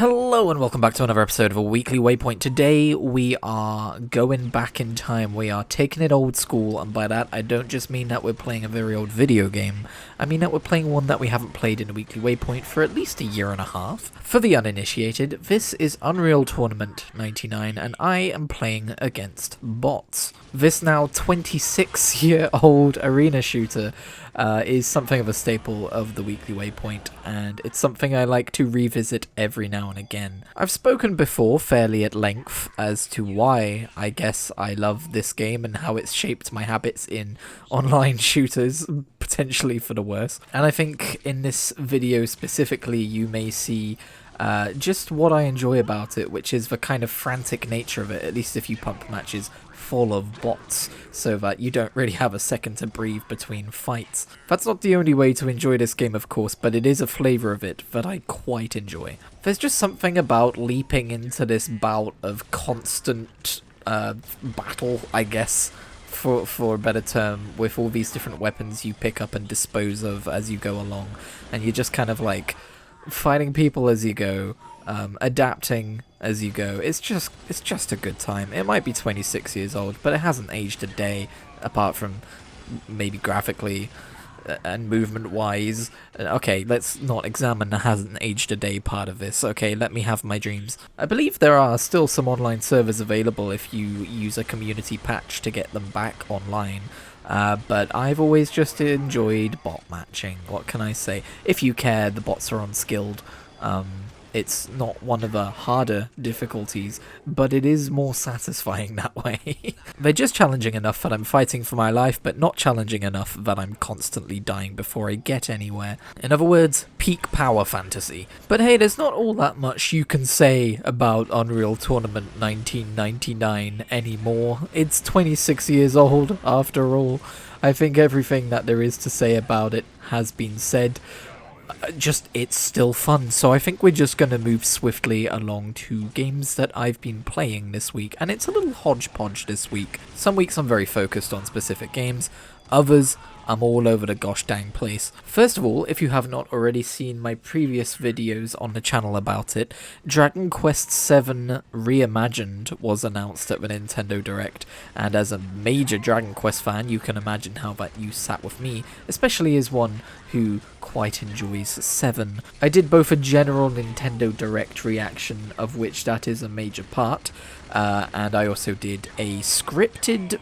Hello and welcome back to another episode of A Weekly Waypoint. Today we are going back in time. We are taking it old school, and by that I don't just mean that we're playing a very old video game. I mean that we're playing one that we haven't played in A Weekly Waypoint for at least a year and a half. For the uninitiated, this is Unreal Tournament 99 and I am playing against bots. This now 26-year-old arena shooter is something of a staple of the Weekly Waypoint, and it's something I like to revisit every now and again. I've spoken before fairly at length as to why I guess I love this game and how it's shaped my habits in online shooters, potentially for the worse. And I think in this video specifically you may see just what I enjoy about it, which is the kind of frantic nature of it, at least if you pump matches full of bots, so that you don't really have a second to breathe between fights. That's not the only way to enjoy this game, of course, but it is a flavour of it that I quite enjoy. There's just something about leaping into this bout of constant battle, I guess, for a better term, with all these different weapons you pick up and dispose of as you go along, and you're just kind of like fighting people as you go, adapting as you go. It's just a good time. It might be 26 years old, but it hasn't aged a day, apart from maybe graphically and movement-wise. Okay, let's not examine the hasn't aged a day part of this. Okay, let me have my dreams. I believe there are still some online servers available if you use a community patch to get them back online. But I've always just enjoyed bot matching. What can I say? If you care, the bots are unskilled. It's not one of the harder difficulties, but it is more satisfying that way. They're just challenging enough that I'm fighting for my life, but not challenging enough that I'm constantly dying before I get anywhere. In other words, peak power fantasy. But hey, there's not all that much you can say about Unreal Tournament 1999 anymore. It's 26 years old, after all. I think everything that there is to say about it has been said. It's still fun, so I think we're just going to move swiftly along to games that I've been playing this week, and it's a little hodgepodge this week. Some weeks I'm very focused on specific games, others I'm all over the gosh dang place. First of all, if you have not already seen my previous videos on the channel about it, Dragon Quest VII Reimagined was announced at the Nintendo Direct, and as a major Dragon Quest fan, you can imagine how that use sat with me, especially as one who quite enjoys 7. I did both a general Nintendo Direct reaction, of which that is a major part, and I also did a scripted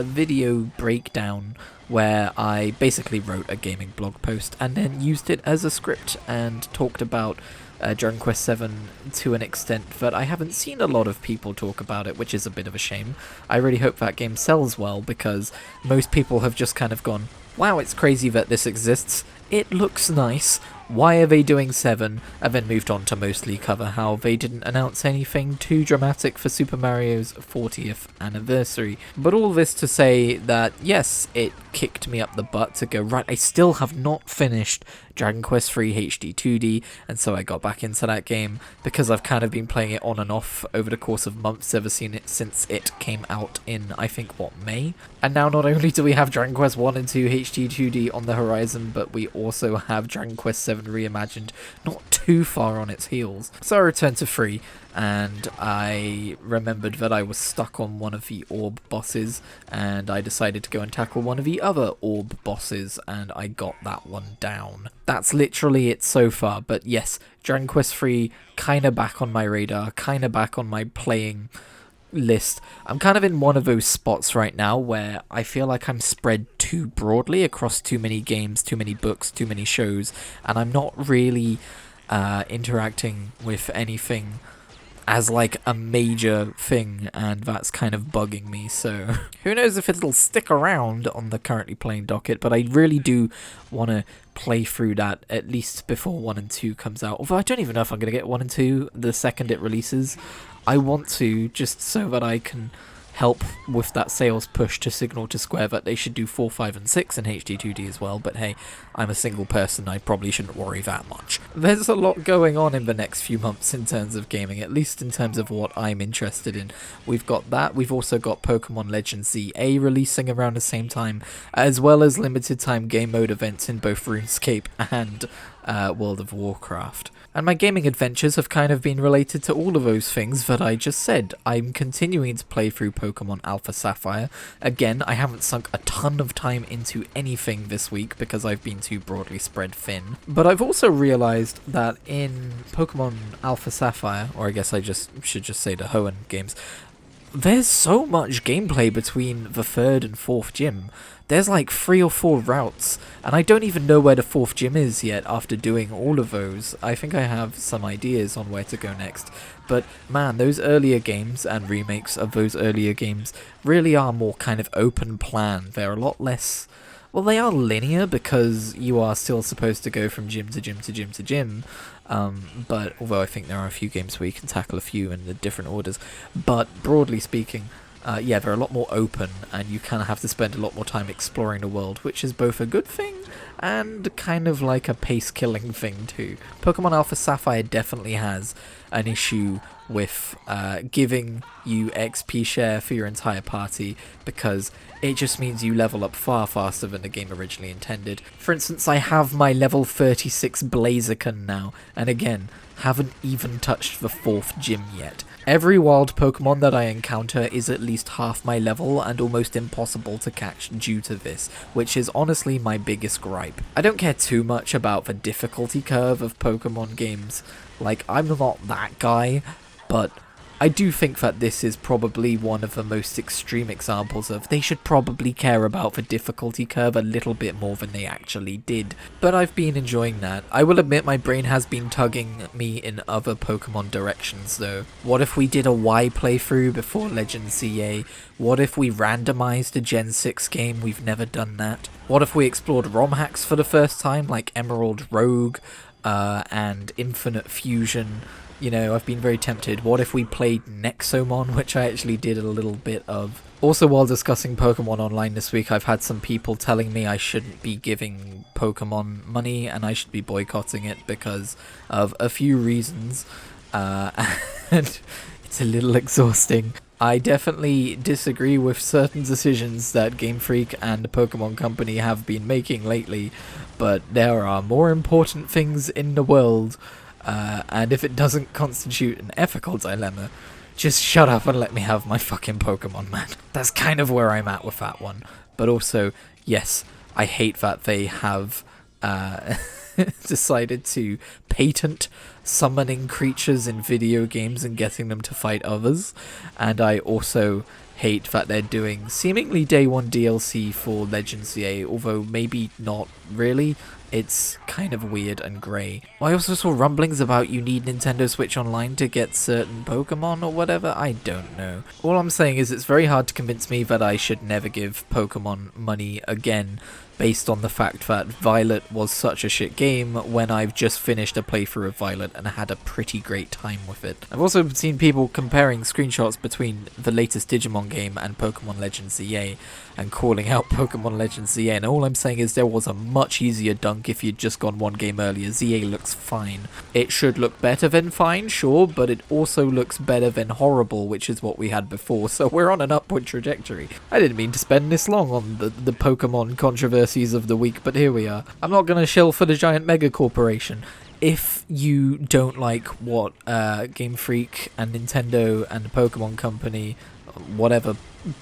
video breakdown where I basically wrote a gaming blog post and then used it as a script and talked about Dragon Quest VII to an extent that I haven't seen a lot of people talk about it, which is a bit of a shame. I really hope that game sells well, because most people have just kind of gone, wow, it's crazy that this exists, it looks nice, why are they doing 7, and then moved on to mostly cover how they didn't announce anything too dramatic for Super Mario's 40th anniversary. But all this to say that, yes, it kicked me up the butt to go, right, I still have not finished Dragon Quest III HD 2D, and so I got back into that game because I've kind of been playing it on and off over the course of months ever since it came out in, I think, May? And now not only do we have Dragon Quest 1 and 2 HD 2D on the horizon, but we also have Dragon Quest VII Reimagined not too far on its heels. So I returned to 3, and I remembered that I was stuck on one of the orb bosses, and I decided to go and tackle one of the other orb bosses, and I got that one down. That's literally it so far, but yes, Dragon Quest III kinda back on my radar, kinda back on my playing list. I'm kind of in one of those spots right now where I feel like I'm spread too broadly across too many games, too many books, too many shows, and I'm not really interacting with anything as like a major thing, and that's kind of bugging me, so who knows if it'll stick around on the currently playing docket, but I really do want to play through that at least before 1 and 2 comes out, although I don't even know if I'm going to get 1 and 2 the second it releases. I want to, just so that I can help with that sales push to signal to Square that they should do 4, 5 and 6 in HD 2D as well, but hey, I'm a single person, I probably shouldn't worry that much. There's a lot going on in the next few months in terms of gaming, at least in terms of what I'm interested in. We've got that, we've also got Pokemon Legends ZA releasing around the same time, as well as limited time game mode events in both RuneScape and World of Warcraft. And my gaming adventures have kind of been related to all of those things that I just said. I'm continuing to play through Pokemon Alpha Sapphire. Again, I haven't sunk a ton of time into anything this week because I've been too broadly spread thin. But I've also realized that in Pokemon Alpha Sapphire, or I guess I should just say the Hoenn games, there's so much gameplay between the 3rd and 4th gym. There's like 3 or 4 routes, and I don't even know where the 4th gym is yet after doing all of those. I think I have some ideas on where to go next, but man, those earlier games and remakes of those earlier games really are more kind of open plan. They're a lot less... Well, they are linear because you are still supposed to go from gym to gym to gym to gym, but although I think there are a few games where you can tackle a few in the different orders, but broadly speaking, yeah, they're a lot more open, and you kind of have to spend a lot more time exploring the world, which is both a good thing and kind of like a pace-killing thing too. Pokemon Alpha Sapphire definitely has an issue with giving you XP share for your entire party, because it just means you level up far faster than the game originally intended. For instance, I have my level 36 Blaziken now, and again, haven't even touched the 4th gym yet. Every wild Pokemon that I encounter is at least half my level and almost impossible to catch due to this, which is honestly my biggest gripe. I don't care too much about the difficulty curve of Pokemon games, like I'm not that guy, but I do think that this is probably one of the most extreme examples of they should probably care about the difficulty curve a little bit more than they actually did. But I've been enjoying that. I will admit my brain has been tugging me in other Pokemon directions though. What if we did a Y playthrough before Legends CA? What if we randomized a Gen 6 game? We've never done that. What if we explored ROM hacks for the first time, like Emerald Rogue and Infinite Fusion? You know, I've been very tempted. What if we played Nexomon, which I actually did a little bit of. Also, while discussing Pokemon Online this week, I've had some people telling me I shouldn't be giving Pokemon money and I should be boycotting it because of a few reasons. And it's a little exhausting. I definitely disagree with certain decisions that Game Freak and the Pokemon Company have been making lately, but there are more important things in the world. And if it doesn't constitute an ethical dilemma, just shut up and let me have my fucking Pokemon, man. That's kind of where I'm at with that one. But also, yes, I hate that they have decided to patent summoning creatures in video games and getting them to fight others. And I also hate that they're doing seemingly day one DLC for Legends CA, although maybe not really. It's kind of weird and grey. I also saw rumblings about you need Nintendo Switch Online to get certain Pokemon or whatever. I don't know. All I'm saying is it's very hard to convince me that I should never give Pokemon money again, based on the fact that Violet was such a shit game when I've just finished a playthrough of Violet and had a pretty great time with it. I've also seen people comparing screenshots between the latest Digimon game and Pokemon Legends ZA and calling out Pokemon Legends ZA, and all I'm saying is there was a much easier dunk if you'd just gone one game earlier. ZA looks fine. It should look better than fine, sure, but it also looks better than horrible, which is what we had before, so we're on an upward trajectory. I didn't mean to spend this long on the Pokemon controversies of the week, but here we are. I'm not going to shill for the giant mega corporation. If you don't like what Game Freak and Nintendo and the Pokemon Company, whatever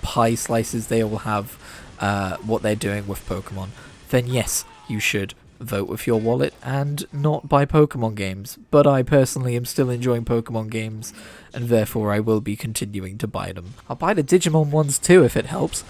pie slices they all have, what they're doing with Pokemon, then yes, you should vote with your wallet and not buy Pokemon games. But I personally am still enjoying Pokemon games, and therefore I will be continuing to buy them. I'll buy the Digimon ones too if it helps.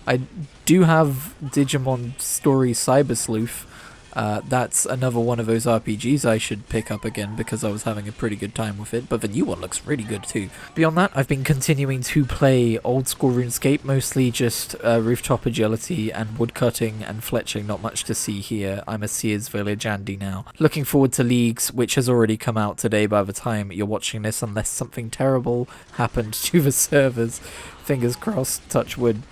I do have Digimon Story Cyber Sleuth. That's another one of those RPGs I should pick up again because I was having a pretty good time with it, but the new one looks really good too. Beyond that, I've been continuing to play old school RuneScape, mostly just rooftop agility and woodcutting and fletching, not much to see here. I'm a Sears Village Andy now. Looking forward to Leagues, which has already come out today by the time you're watching this, unless something terrible happened to the servers. Fingers crossed, touch wood.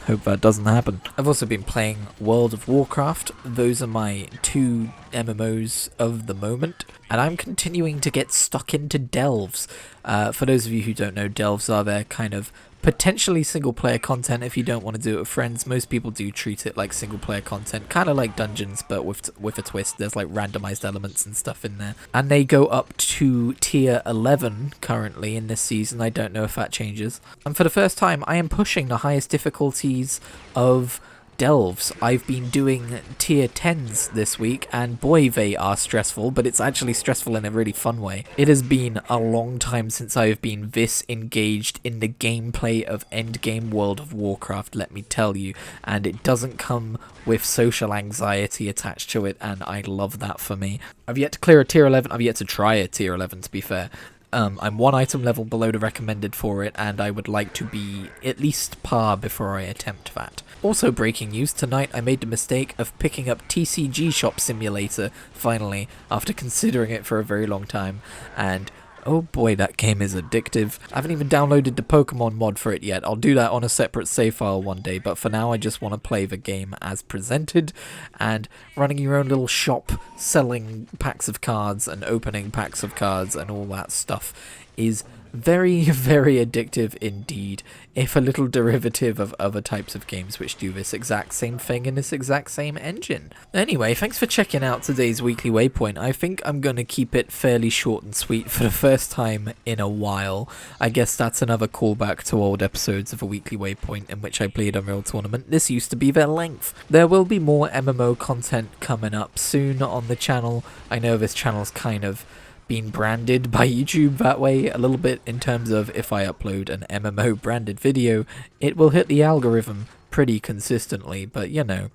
Hope that doesn't happen. I've also been playing World of Warcraft. Those are my two MMOs of the moment. and I'm continuing to get stuck into delves. For those of you who don't know, delves are their kind of potentially single player content if you don't want to do it with friends. Most people do treat it like single player content, kind of like dungeons, but with a twist. There's like randomized elements and stuff in there, and they go up to tier 11 currently in this season. I don't know if that changes. And for the first time, I am pushing the highest difficulties of delves. I've been doing tier 10s this week, and boy, they are stressful, but it's actually stressful in a really fun way. It has been a long time since I have been this engaged in the gameplay of endgame World of Warcraft, let me tell you, and it doesn't come with social anxiety attached to it, and I love that for me. I've yet to clear a tier 11, I've yet to try a tier 11 to be fair. I'm one item level below the recommended for it, and I would like to be at least par before I attempt that. Also breaking news, tonight I made the mistake of picking up TCG Shop Simulator, finally, after considering it for a very long time, and oh boy, that game is addictive. I haven't even downloaded the Pokemon mod for it yet. I'll do that on a separate save file one day, but for now I just want to play the game as presented, and running your own little shop, selling packs of cards and opening packs of cards and all that stuff is very, very addictive indeed, if a little derivative of other types of games which do this exact same thing in this exact same engine. Anyway, thanks for checking out today's weekly waypoint. I think I'm going to keep it fairly short and sweet for the first time in a while. I guess that's another callback to old episodes of a weekly waypoint in which I played Unreal Tournament. This used to be their length. There will be more MMO content coming up soon on the channel. I know this channel's kind of been branded by YouTube that way a little bit, in terms of if I upload an MMO branded video, it will hit the algorithm pretty consistently, but you know,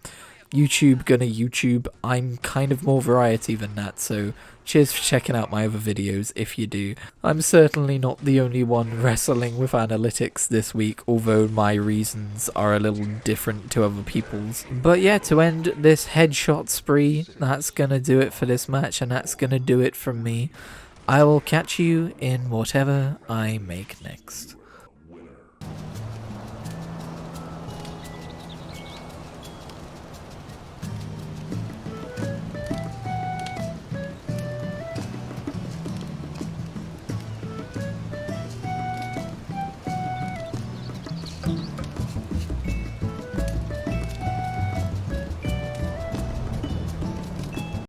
YouTube gonna YouTube. I'm kind of more variety than that, so cheers for checking out my other videos if you do. I'm certainly not the only one wrestling with analytics this week, although my reasons are a little different to other people's. But yeah, to end this headshot spree, that's gonna do it for this match, and that's gonna do it from me. I will catch you in whatever I make next.